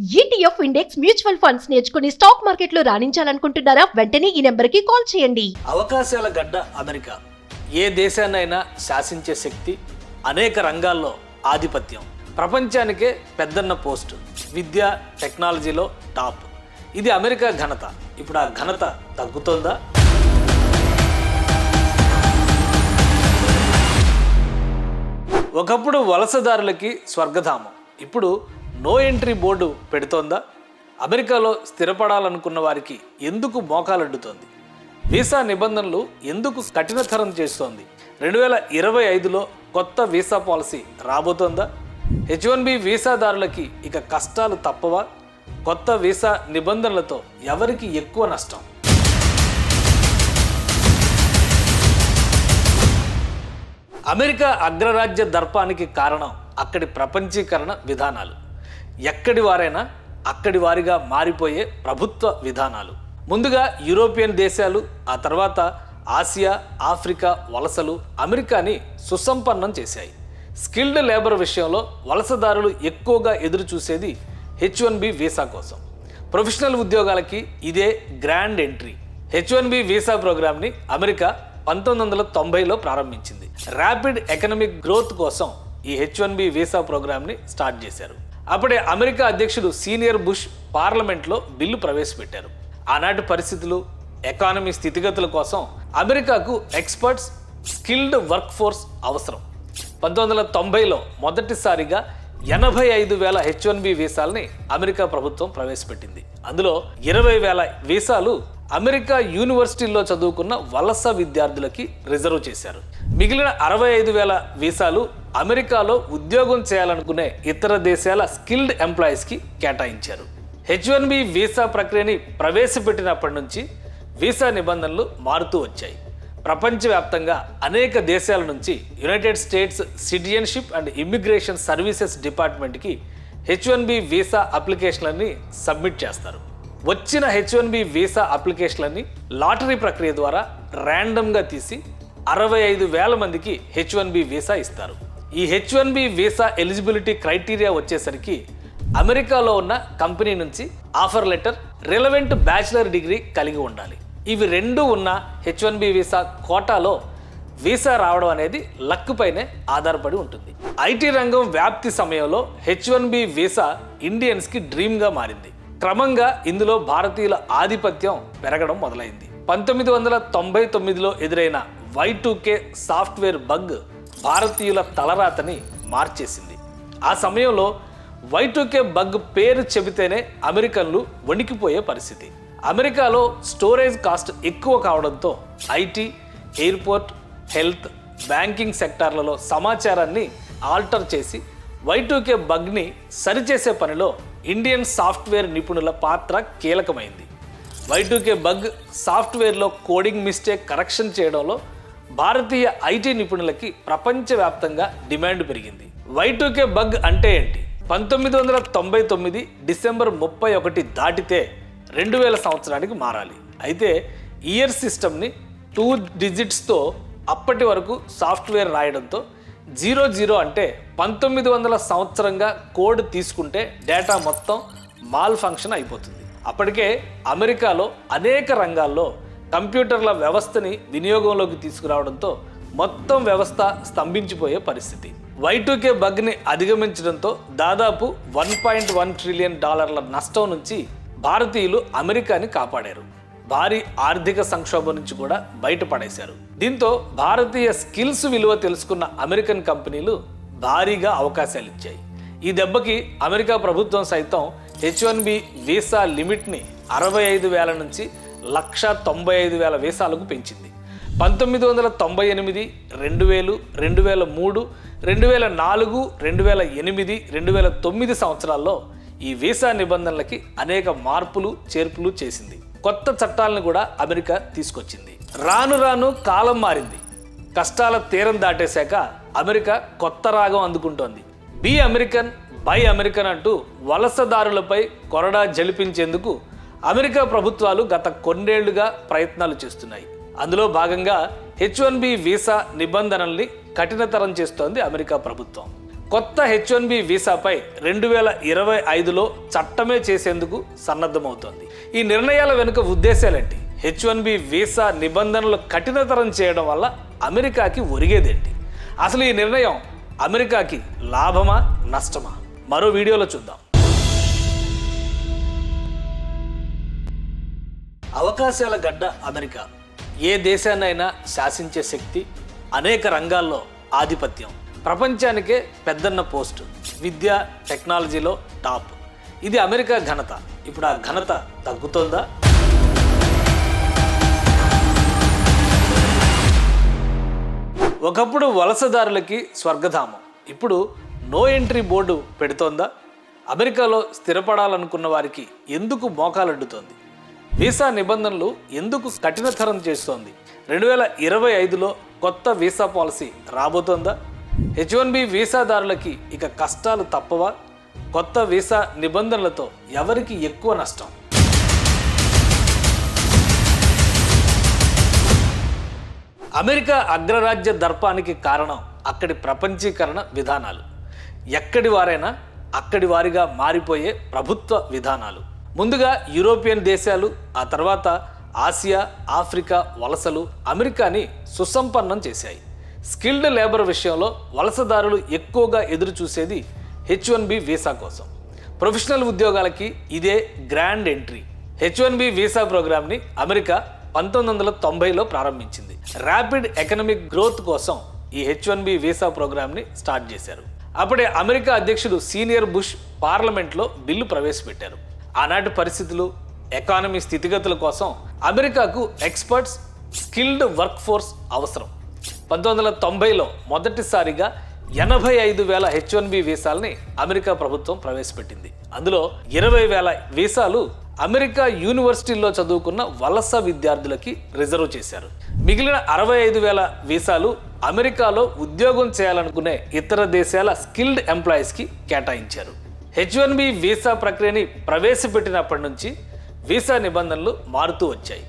ETF index mutual funds నేర్చుకుని stock మార్కెట్లో రాణించాలనుకుంటున్నారా? వెంటనే ఈ నెంబర్కి కాల్ చేయండి. అవకాశాల గడ్డ అమెరికా. ఏ దేశాన్నైనా శాసించే శక్తి, అనేక రంగాల్లో ఆధిపత్యం, ప్రపంచానికే పెద్దన్న పోస్టు, విద్య టెక్నాలజీలో టాప్. ఇది అమెరికా ఘనత. ఇప్పుడు ఆ ఘనత తగ్గుతోందా? ఒకప్పుడు వలసదారులకి స్వర్గధామం, ఇప్పుడు నో ఎంట్రీ బోర్డు పెడుతోందా? అమెరికాలో స్థిరపడాలనుకున్న వారికి ఎందుకు మోకాలడ్డుతోంది? వీసా నిబంధనలు ఎందుకు కఠినతరం చేస్తోంది? 2025లో కొత్త వీసా పాలసీ రాబోతోందా? H1B వీసాదారులకి ఇక కష్టాలు తప్పవా? కొత్త వీసా నిబంధనలతో ఎవరికి ఎక్కువ నష్టం? అమెరికా అగ్రరాజ్య దర్పానికి కారణం అక్కడి ప్రపంచీకరణ విధానాలు. ఎక్కడి వారైనా అక్కడి వారిగా మారిపోయే ప్రభుత్వ విధానాలు. ముందుగా యూరోపియన్ దేశాలు, ఆ తర్వాత ఆసియా, ఆఫ్రికా వలసలు అమెరికాని సుసంపన్నం చేశాయి. స్కిల్డ్ లేబర్ విషయంలో వలసదారులు ఎక్కువగా ఎదురు చూసేది H1B వీసా కోసం. ప్రొఫెషనల్ ఉద్యోగాలకి ఇదే గ్రాండ్ ఎంట్రీ. H1B వీసా ప్రోగ్రామ్ని అమెరికా 1990లో ప్రారంభించింది. ర్యాపిడ్ ఎకనామిక్ గ్రోత్ కోసం ఈ H1B వీసా ప్రోగ్రామ్ని స్టార్ట్ చేశారు. అప్పుడే అమెరికా అధ్యక్షుడు సీనియర్ బుష్ పార్లమెంట్లో బిల్లు ప్రవేశపెట్టారు. ఆనాటి పరిస్థితులు, ఎకానమీ స్థితిగతుల కోసం అమెరికాకు ఎక్స్పర్ట్స్, స్కిల్డ్ వర్క్ ఫోర్స్ అవసరం. 1990లో మొదటిసారిగా 85,000 H1B వీసాలని అమెరికా ప్రభుత్వం ప్రవేశపెట్టింది. అందులో 20,000 వీసాలు అమెరికా యూనివర్సిటీల్లో చదువుకున్న వలస విద్యార్థులకి రిజర్వ్ చేశారు. మిగిలిన 65,000 వీసాలు అమెరికాలో ఉద్యోగం చేయాలనుకునే ఇతర దేశాల స్కిల్డ్ ఎంప్లాయీస్కి కేటాయించారు. H1B వీసా ప్రక్రియని ప్రవేశపెట్టినప్పటి నుంచి వీసా నిబంధనలు మారుతూ వచ్చాయి. ప్రపంచవ్యాప్తంగా అనేక దేశాల నుంచి United states citizenship and immigration services డిపార్ట్మెంట్కి H1B వీసా అప్లికేషన్లని సబ్మిట్ చేస్తారు. వచ్చిన H1B వీసా అప్లికేషన్లని లాటరీ ప్రక్రియ ద్వారా ర్యాండమ్గా తీసి 65,000 మందికి H1B వీసా ఇస్తారు. ఈ H1B వీసా ఎలిజిబిలిటీ క్రైటీరియా వచ్చేసరికి అమెరికాలో ఉన్న కంపెనీ నుంచి offer letter, relevant bachelor degree కలిగి ఉండాలి. ఇవి రెండూ ఉన్న H1B వీసా కోటాలో వీసా రావడం అనేది లక్ పైనే ఆధారపడి ఉంటుంది. ఐటీ రంగం వ్యాప్తి సమయంలో H1B వీసా ఇండియన్స్కి డ్రీమ్గా మారింది. క్రమంగా ఇందులో భారతీయుల ఆధిపత్యం పెరగడం మొదలైంది. 1999లో ఎదురైన Y2K సాఫ్ట్వేర్ బగ్ భారతీయుల తలరాతని మార్చేసింది. ఆ సమయంలో Y2K బగ్ పేరు చెబితేనే అమెరికన్లు వణికిపోయే పరిస్థితి. అమెరికాలో స్టోరేజ్ కాస్ట్ ఎక్కువ కావడంతో ఐటీ, ఎయిర్పోర్ట్, హెల్త్, బ్యాంకింగ్ సెక్టార్లలో సమాచారాన్ని ఆల్టర్ చేసి Y2K బగ్ని సరిచేసే పనిలో ఇండియన్ సాఫ్ట్వేర్ నిపుణుల పాత్ర కీలకమైంది. Y2K బగ్ సాఫ్ట్వేర్లో కోడింగ్ మిస్టేక్ కరెక్షన్ చేయడంలో భారతీయ ఐటీ నిపుణులకి ప్రపంచవ్యాప్తంగా డిమాండ్ పెరిగింది. Y2K బగ్ అంటే ఏంటి? 1999 డిసెంబర్ 31 దాటితే 2000 సంవత్సరానికి మారాలి. అయితే ఇయర్ సిస్టమ్ని 2 డిజిట్స్తో అప్పటి వరకు సాఫ్ట్వేర్ రాయడంతో 00 అంటే 1900 సంవత్సరంగా కోడ్ తీసుకుంటే డేటా మొత్తం మాల్ ఫంక్షన్ అయిపోతుంది. అప్పటికే అమెరికాలో అనేక రంగాల్లో కంప్యూటర్ల వ్యవస్థని వినియోగంలోకి తీసుకురావడంతో మొత్తం వ్యవస్థ స్తంభించిపోయే పరిస్థితి. Y2K బగ్ని అధిగమించడంతో దాదాపు $1.1 ట్రిలియన్ నష్టం నుంచి భారతీయులు అమెరికాని కాపాడారు. భారీ ఆర్థిక సంక్షోభం నుంచి కూడా బయటపడేశారు. దీంతో భారతీయ స్కిల్స్ విలువ తెలుసుకున్న అమెరికన్ కంపెనీలు భారీగా అవకాశాలు ఇచ్చాయి. ఈ దెబ్బకి అమెరికా ప్రభుత్వం సైతం H1B వీసా లిమిట్ని 65,000 నుంచి 195,000 వీసాలకు పెంచింది. 1998, 2000, 2003, 2004, 2008, 2009 సంవత్సరాల్లో ఈ వీసా నిబంధనలకి అనేక మార్పులు, చేర్పులు చేసింది. కొత్త చట్టాలను కూడా అమెరికా తీసుకొచ్చింది. రాను రాను కాలం మారింది. కష్టాల తీరం దాటేశాక అమెరికా కొత్త రాగం అందుకుంటోంది. బీ అమెరికన్, బై అమెరికన్ అంటూ వలసదారులపై కొరడా జలిపించేందుకు అమెరికా ప్రభుత్వాలు గత కొన్నేళ్లుగా ప్రయత్నాలు చేస్తున్నాయి. అందులో భాగంగా H1B వీసా నిబంధనల్ని కఠినతరం చేస్తోంది అమెరికా ప్రభుత్వం. కొత్త H1B వీసాపై 2025లో చట్టమే చేసేందుకు సన్నద్ధమవుతోంది. ఈ నిర్ణయాల వెనుక ఉద్దేశాలేంటి? H1B వీసా నిబంధనలు కఠినతరం చేయడం వల్ల అమెరికాకి ఒరిగేదేంటి? అసలు ఈ నిర్ణయం అమెరికాకి లాభమా నష్టమా? మరో వీడియోలో చూద్దాం. అవకాశాల గడ్డ అమెరికా. ఏ దేశాన్నైనా శాసించే శక్తి, అనేక రంగాల్లో ఆధిపత్యం, ప్రపంచానికే పెద్దన్న పోస్టు, విద్య టెక్నాలజీలో టాప్. ఇది అమెరికా ఘనత. ఇప్పుడు ఆ ఘనత తగ్గుతోందా? ఒకప్పుడు వలసదారులకి స్వర్గధామం, ఇప్పుడు నో ఎంట్రీ బోర్డు పెడుతోందా? అమెరికాలో స్థిరపడాలనుకున్న వారికి ఎందుకు మోకాలడ్డుతోంది? వీసా నిబంధనలు ఎందుకు కఠినతరం చేస్తోంది? 2025లో కొత్త వీసా పాలసీ రాబోతోందా? H1B వీసాదారులకి ఇక కష్టాలు తప్పవా? కొత్త వీసా నిబంధనలతో ఎవరికి ఎక్కువ నష్టం? అమెరికా అగ్రరాజ్య దర్పానికి కారణం అక్కడి ప్రపంచీకరణ విధానాలు. ఎక్కడి వారైనా అక్కడి వారిగా మారిపోయే ప్రభుత్వ విధానాలు. ముందుగా యూరోపియన్ దేశాలు, ఆ తర్వాత ఆసియా, ఆఫ్రికా వలసలు అమెరికాని సుసంపన్నం చేశాయి. స్కిల్డ్ లేబర్ విషయంలో వలసదారులు ఎక్కువగా ఎదురు చూసేది H1B వీసా కోసం. ప్రొఫెషనల్ ఉద్యోగాలకి ఇదే గ్రాండ్ ఎంట్రీ. H1B వీసా ప్రోగ్రామ్ని అమెరికా 1990లో ప్రారంభించింది. ర్యాపిడ్ ఎకనామిక్ గ్రోత్ కోసం ఈ H1B వీసా ప్రోగ్రామ్ని స్టార్ట్ చేశారు. అప్పుడే అమెరికా అధ్యక్షుడు సీనియర్ బుష్ పార్లమెంట్లో బిల్లు ప్రవేశపెట్టారు. ఆనాటి పరిస్థితులు, ఎకానమీ స్థితిగతుల కోసం అమెరికాకు ఎక్స్పర్ట్స్, స్కిల్డ్ వర్క్ ఫోర్స్ అవసరం. 1990లో మొదటిసారిగా 85,000 H1B వీసాలని అమెరికా ప్రభుత్వం ప్రవేశపెట్టింది. అందులో 20,000 వీసాలు అమెరికా యూనివర్సిటీల్లో చదువుకున్న వలస విద్యార్థులకి రిజర్వ్ చేశారు. మిగిలిన 65,000 వీసాలు అమెరికాలో ఉద్యోగం చేయాలనుకునే ఇతర దేశాల స్కిల్డ్ ఎంప్లాయీస్కి కేటాయించారు. H1B వీసా ప్రక్రియని ప్రవేశపెట్టినప్పటి నుంచి వీసా నిబంధనలు మారుతూ వచ్చాయి.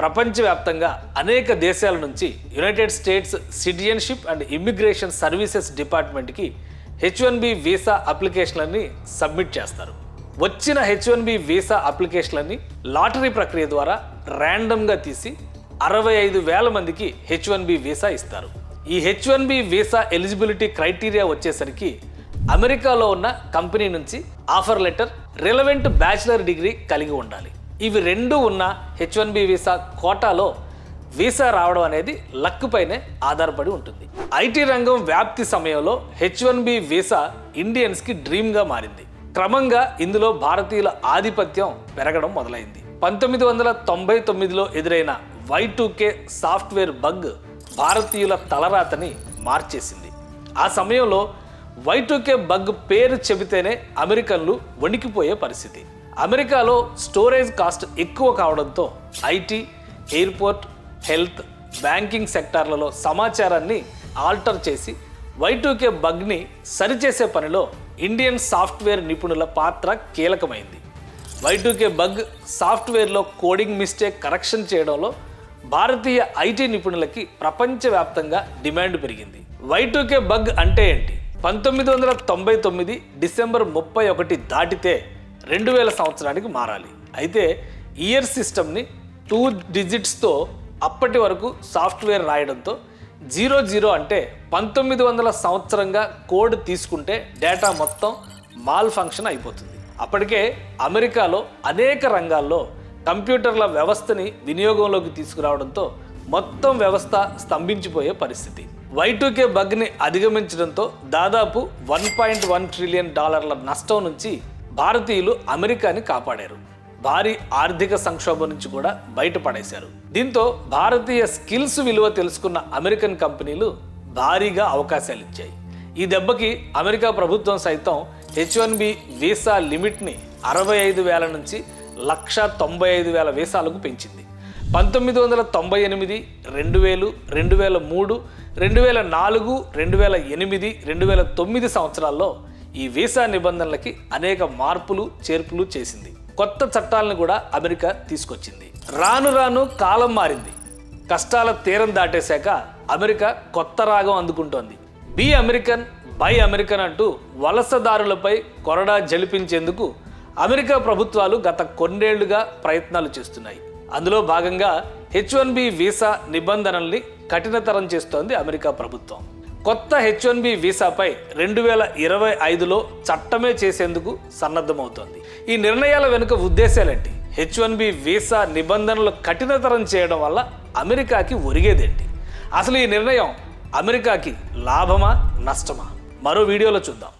ప్రపంచవ్యాప్తంగా అనేక దేశాల నుంచి United states citizenship and immigration services డిపార్ట్మెంట్కి H1B వీసా అప్లికేషన్లని సబ్మిట్ చేస్తారు. వచ్చిన H1B వీసా అప్లికేషన్లని లాటరీ ప్రక్రియ ద్వారా ర్యాండమ్గా తీసి 65,000 మందికి H1B వీసా ఇస్తారు. ఈ H1B వీసా ఎలిజిబిలిటీ క్రైటీరియా వచ్చేసరికి అమెరికాలో ఉన్న కంపెనీ నుంచి offer letter, relevant bachelor degree కలిగి ఉండాలి. ఇవి రెండూ ఉన్న H1B వీసా కోటాలో వీసా రావడం అనేది లక్ పైనే ఆధారపడి ఉంటుంది. ఐటీ రంగం వ్యాప్తి సమయంలో H1B వీసా ఇండియన్స్కి డ్రీమ్గా మారింది. క్రమంగా ఇందులో భారతీయుల ఆధిపత్యం పెరగడం మొదలైంది. 1999లో ఎదురైన Y2K సాఫ్ట్వేర్ బగ్ భారతీయుల తలరాతని మార్చేసింది. ఆ సమయంలో Y2K బగ్ పేరు చెబితేనే అమెరికన్లు వణికిపోయే పరిస్థితి. అమెరికాలో స్టోరేజ్ కాస్ట్ ఎక్కువ కావడంతో ఐటీ, ఎయిర్పోర్ట్, హెల్త్, బ్యాంకింగ్ సెక్టార్లలో సమాచారాన్ని ఆల్టర్ చేసి Y2K బగ్ని సరిచేసే పనిలో ఇండియన్ సాఫ్ట్వేర్ నిపుణుల పాత్ర కీలకమైంది. Y2K బగ్ సాఫ్ట్వేర్లో కోడింగ్ మిస్టేక్ కరెక్షన్ చేయడంలో భారతీయ ఐటీ నిపుణులకి ప్రపంచవ్యాప్తంగా డిమాండ్ పెరిగింది. Y2K బగ్ అంటే ఏంటి? 1999 డిసెంబర్ 31 దాటితే 2000 సంవత్సరానికి మారాలి. అయితే ఇయర్ సిస్టమ్ని 2 డిజిట్స్తో అప్పటి వరకు సాఫ్ట్వేర్ రాయడంతో 00 అంటే 1900 సంవత్సరంగా కోడ్ తీసుకుంటే డేటా మొత్తం మాల్ ఫంక్షన్ అయిపోతుంది. అప్పటికే అమెరికాలో అనేక రంగాల్లో కంప్యూటర్ల వ్యవస్థని వినియోగంలోకి తీసుకురావడంతో మొత్తం వ్యవస్థ స్తంభించిపోయే పరిస్థితి. Y2K బగ్ని అధిగమించడంతో దాదాపు $1.1 ట్రిలియన్ నష్టం నుంచి భారతీయులు అమెరికాని కాపాడారు. భారీ ఆర్థిక సంక్షోభం నుంచి కూడా బయటపడేశారు. దీంతో భారతీయ స్కిల్స్ విలువ తెలుసుకున్న అమెరికన్ కంపెనీలు భారీగా అవకాశాలు ఇచ్చాయి. ఈ దెబ్బకి అమెరికా ప్రభుత్వం సైతం H1B వీసా లిమిట్ని 65,000 నుంచి 195,000 వీసాలకు పెంచింది. 1998, 2000, 2003, 2004, 2008, 2009 సంవత్సరాల్లో ఈ వీసా నిబంధనలకి అనేక మార్పులు చేర్పులు చేసింది. కొత్త చట్టాలను కూడా అమెరికా తీసుకొచ్చింది. రాను రాను కాలం మారింది. కష్టాల తీరం దాటేశాక అమెరికా కొత్త రాగం అందుకుంటోంది. బీ అమెరికన్, బై అమెరికన్ అంటూ వలసదారులపై కొరడా జలిపించేందుకు అమెరికా ప్రభుత్వాలు గత కొన్నేళ్లుగా ప్రయత్నాలు చేస్తున్నాయి. అందులో భాగంగా H1B వీసా నిబంధనల్ని కఠినతరం చేస్తోంది అమెరికా ప్రభుత్వం. కొత్త H1B వీసాపై 2025లో చట్టమే చేసేందుకు సన్నద్ధమవుతోంది. ఈ నిర్ణయాల వెనుక ఉద్దేశాలేంటి? H1B వీసా నిబంధనలు కఠినతరం చేయడం వల్ల అమెరికాకి ఒరిగేదేంటి? అసలు ఈ నిర్ణయం అమెరికాకి లాభమా నష్టమా? మరో వీడియోలో చూద్దాం.